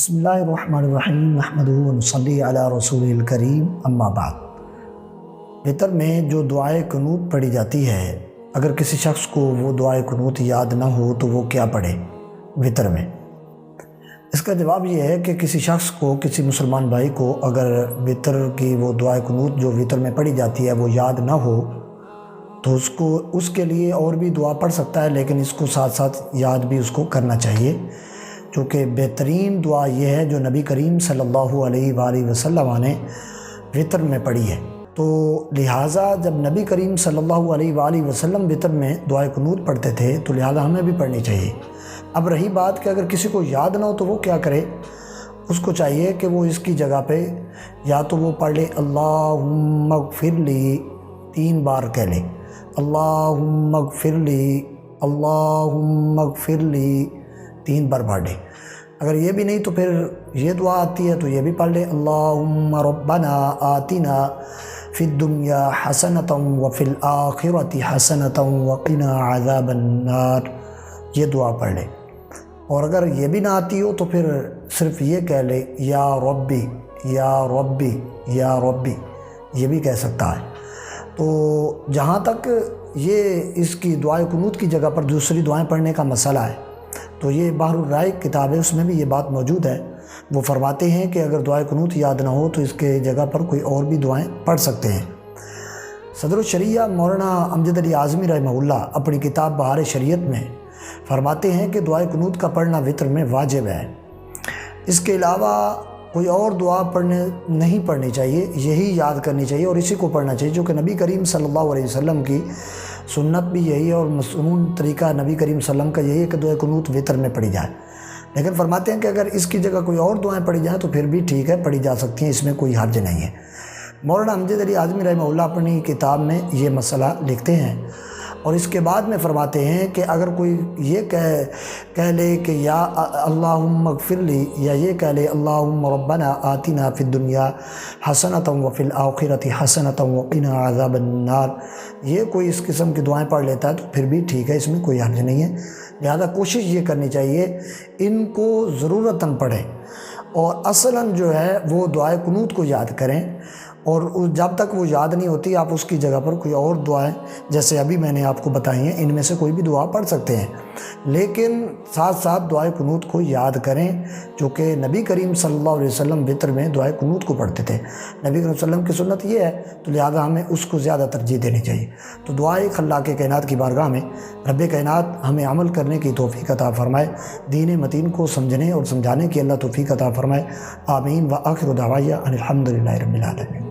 بسم اللہ الرحمن الرحیم نحمدہ و نصلی علی رسول الکریم اما بعد۔ وتر میں جو دعائے قنوت پڑھی جاتی ہے، اگر کسی شخص کو وہ دعائے قنوت یاد نہ ہو تو وہ کیا پڑھے وتر میں؟ اس کا جواب یہ ہے کہ کسی شخص کو، کسی مسلمان بھائی کو اگر وتر کی وہ دعائے قنوت جو وتر میں پڑھی جاتی ہے وہ یاد نہ ہو تو اس کے لیے اور بھی دعا پڑھ سکتا ہے، لیکن اس کو ساتھ ساتھ یاد بھی اس کو کرنا چاہیے، چونکہ بہترین دعا یہ ہے جو نبی کریم صلی اللہ علیہ وآلہ وسلم نے وتر میں پڑھی ہے۔ تو لہٰذا جب نبی کریم صلی اللہ علیہ وآلہ وسلم وتر میں دعائے قنوت پڑھتے تھے تو لہٰذا ہمیں بھی پڑھنی چاہیے۔ اب رہی بات کہ اگر کسی کو یاد نہ ہو تو وہ کیا کرے، اس کو چاہیے کہ وہ اس کی جگہ پہ یا تو وہ پڑھ لے اللہم اغفر لی 3 بار کہہ لے، اللہم اغفر لی، اللہم اغفر لی 3 بار پڑھ لے۔ اگر یہ بھی نہیں تو پھر یہ دعا آتی ہے تو یہ بھی پڑھ لے اللہم ربنا آتنا فی الدنیا حسنۃ وفی الآخرۃ حسنۃ وقنا عذاب النار، یہ دعا پڑھ لے۔ اور اگر یہ بھی نہ آتی ہو تو پھر صرف یہ کہہ لے یا ربی یا ربی یا ربی، یہ بھی کہہ سکتا ہے۔ تو جہاں تک یہ اس کی دعائے قنوت کی جگہ پر دوسری دعائیں پڑھنے کا مسئلہ ہے تو یہ بحر الرائق کتاب ہے، اس میں بھی یہ بات موجود ہے۔ وہ فرماتے ہیں کہ اگر دعائے قنوت یاد نہ ہو تو اس کے جگہ پر کوئی اور بھی دعائیں پڑھ سکتے ہیں۔ صدر الشریعہ مولانا امجد علی اعظمی رحمہ اللہ اپنی کتاب بہار شریعت میں فرماتے ہیں کہ دعائے قنوت کا پڑھنا وتر میں واجب ہے، اس کے علاوہ کوئی اور دعا نہیں پڑھنی چاہیے، یہی یاد کرنی چاہیے اور اسی کو پڑھنا چاہیے، جو کہ نبی کریم صلی اللہ علیہ وسلم کی سنت بھی یہی ہے اور مسنون طریقہ نبی کریم صلی اللہ علیہ وسلم کا یہی ہے کہ دعائے قنوت وتر میں پڑھی جائے۔ لیکن فرماتے ہیں کہ اگر اس کی جگہ کوئی اور دعائیں پڑھی جائیں تو پھر بھی ٹھیک ہے، پڑھی جا سکتی ہیں، اس میں کوئی حرج نہیں ہے۔ مولانا امجد علی اعظمی رحمہ اللہ اپنی کتاب میں یہ مسئلہ لکھتے ہیں اور اس کے بعد میں فرماتے ہیں کہ اگر کوئی یہ کہہ لے کہ یا اللہم اغفر لی، یا یہ کہہ لے اللہم ربنا آتنا فی الدنیا حسنۃ وفی الآخرۃ حسنۃ وقنا عذاب النار، یہ کوئی اس قسم کی دعائیں پڑھ لیتا ہے تو پھر بھی ٹھیک ہے، اس میں کوئی حرج نہیں ہے۔ لہذا کوشش یہ کرنی چاہیے ان کو ضرورتاً پڑھیں اور اصلاً جو ہے وہ دعائے قنوت کو یاد کریں، اور جب تک وہ یاد نہیں ہوتی آپ اس کی جگہ پر کوئی اور دعائیں جیسے ابھی میں نے آپ کو بتائی ہیں ان میں سے کوئی بھی دعا پڑھ سکتے ہیں، لیکن ساتھ ساتھ دعائے قنوت کو یاد کریں، جو کہ نبی کریم صلی اللہ علیہ وسلم وتر میں دعائے قنوت کو پڑھتے تھے۔ نبی کریم صلی اللہ علیہ وسلم کی سنت یہ ہے تو لہذا ہمیں اس کو زیادہ ترجیح دینی چاہیے۔ تو دعائے خلاق کائنات کی بارگاہ میں رب کائنات ہمیں عمل کرنے کی توفیق عطا فرمائے، دین متین کو سمجھنے اور سمجھانے کی اللہ توفیق عطا فرمائے۔ آمین۔ وآخر دعوانا ان الحمد للہ رب العالمین۔